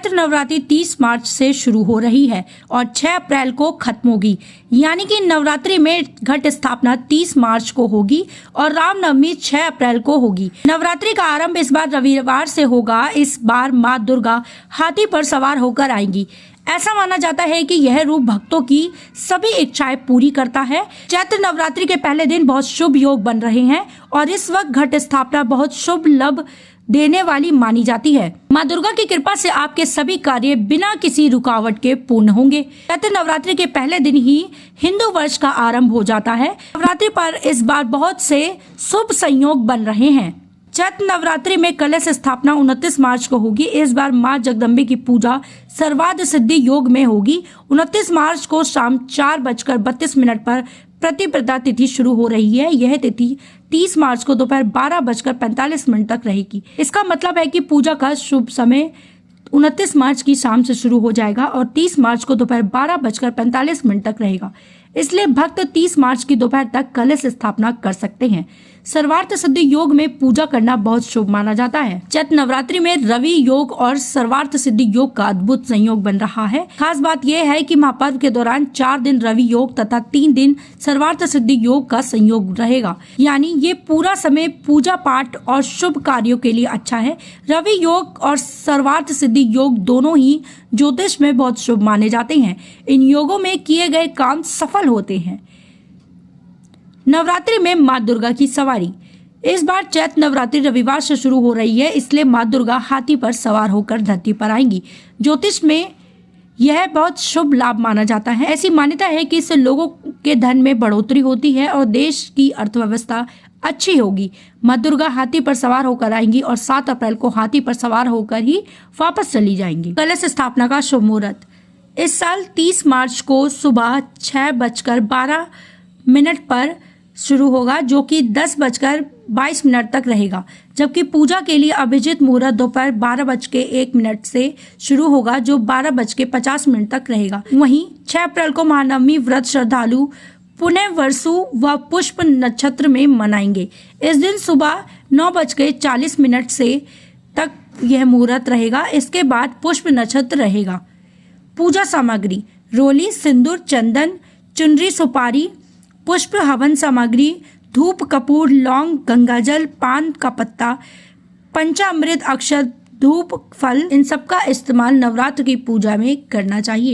चैत्र नवरात्रि 30 मार्च से शुरू हो रही है और 6 अप्रैल को खत्म होगी। यानी कि नवरात्रि में घट स्थापना 30 मार्च को होगी और रामनवमी 6 अप्रैल को होगी। नवरात्रि का आरंभ इस बार रविवार से होगा। इस बार माँ दुर्गा हाथी पर सवार होकर आएंगी। ऐसा माना जाता है कि यह रूप भक्तों की सभी इच्छाएं पूरी करता है। चैत्र नवरात्रि के पहले दिन बहुत शुभ योग बन रहे हैं और इस वक्त घट स्थापना बहुत शुभ लाभ देने वाली मानी जाती है। माँ दुर्गा की कृपा से आपके सभी कार्य बिना किसी रुकावट के पूर्ण होंगे। चैत्र नवरात्रि के पहले दिन ही हिंदू वर्ष का आरंभ हो जाता है। नवरात्रि पर इस बार बहुत से शुभ संयोग बन रहे हैं। चैत्र नवरात्रि में कलश स्थापना 29 मार्च को होगी। इस बार माँ जगदम्बे की पूजा सर्वार्थ सिद्धि योग में होगी। 29 मार्च को शाम 4:32 पर प्रतिपदा तिथि शुरू हो रही है। यह तिथि 30 मार्च को दोपहर 12:45 तक रहेगी। इसका मतलब है कि पूजा का शुभ समय 29 मार्च की शाम से शुरू हो जाएगा और 30 मार्च को दोपहर 12:45 तक रहेगा। इसलिए भक्त 30 मार्च की दोपहर तक कलश स्थापना कर सकते हैं। सर्वार्थ सिद्धि योग में पूजा करना बहुत शुभ माना जाता है। चैत्र नवरात्रि में रवि योग और सर्वार्थ सिद्धि योग का अद्भुत संयोग बन रहा है। खास बात यह है कि महापर्व के दौरान 4 दिन रवि योग तथा 3 दिन सर्वार्थ सिद्धि योग का संयोग रहेगा। यानी ये पूरा समय पूजा पाठ और शुभ कार्यों के लिए अच्छा है। रवि योग और सर्वार्थ सिद्धि योग दोनों ही ज्योतिष में बहुत शुभ माने जाते हैं। इन योगों में किए गए काम सफल होते हैं। नवरात्रि में माँ दुर्गा की सवारी। इस बार चैत्र नवरात्रि रविवार से शुरू हो रही है, इसलिए माँ दुर्गा हाथी पर सवार होकर धरती पर आएंगी। ज्योतिष में यह बहुत शुभ लाभ माना जाता है। ऐसी मान्यता है कि इससे लोगों के धन में बढ़ोतरी होती है और देश की अर्थव्यवस्था अच्छी होगी। माँ दुर्गा हाथी पर सवार होकर आएंगी और 7 अप्रैल को हाथी पर सवार होकर ही वापस चली जाएंगी। कलश स्थापना का शुभ मुहूर्त इस साल 30 मार्च को सुबह 6:12 पर शुरू होगा, जो कि 10:22 तक रहेगा। जबकि पूजा के लिए अभिजित मुहूर्त दोपहर 12:01 से शुरू होगा, जो 12:50 तक रहेगा। वहीं 6 अप्रैल को महानवमी व्रत श्रद्धालु पुण्य वर्षु व पुष्प नक्षत्र में मनाएंगे। इस दिन सुबह 9:40 से तक यह मुहूर्त रहेगा। इसके बाद पुष्प नक्षत्र रहेगा। पूजा सामग्री रोली, सिंदूर, चंदन, चुनरी, सुपारी, पुष्प, हवन सामग्री, धूप, कपूर, लौंग, गंगाजल, पान का पत्ता, पंचामृत, अक्षत, धूप, फल, इन सब का इस्तेमाल नवरात्र की पूजा में करना चाहिए।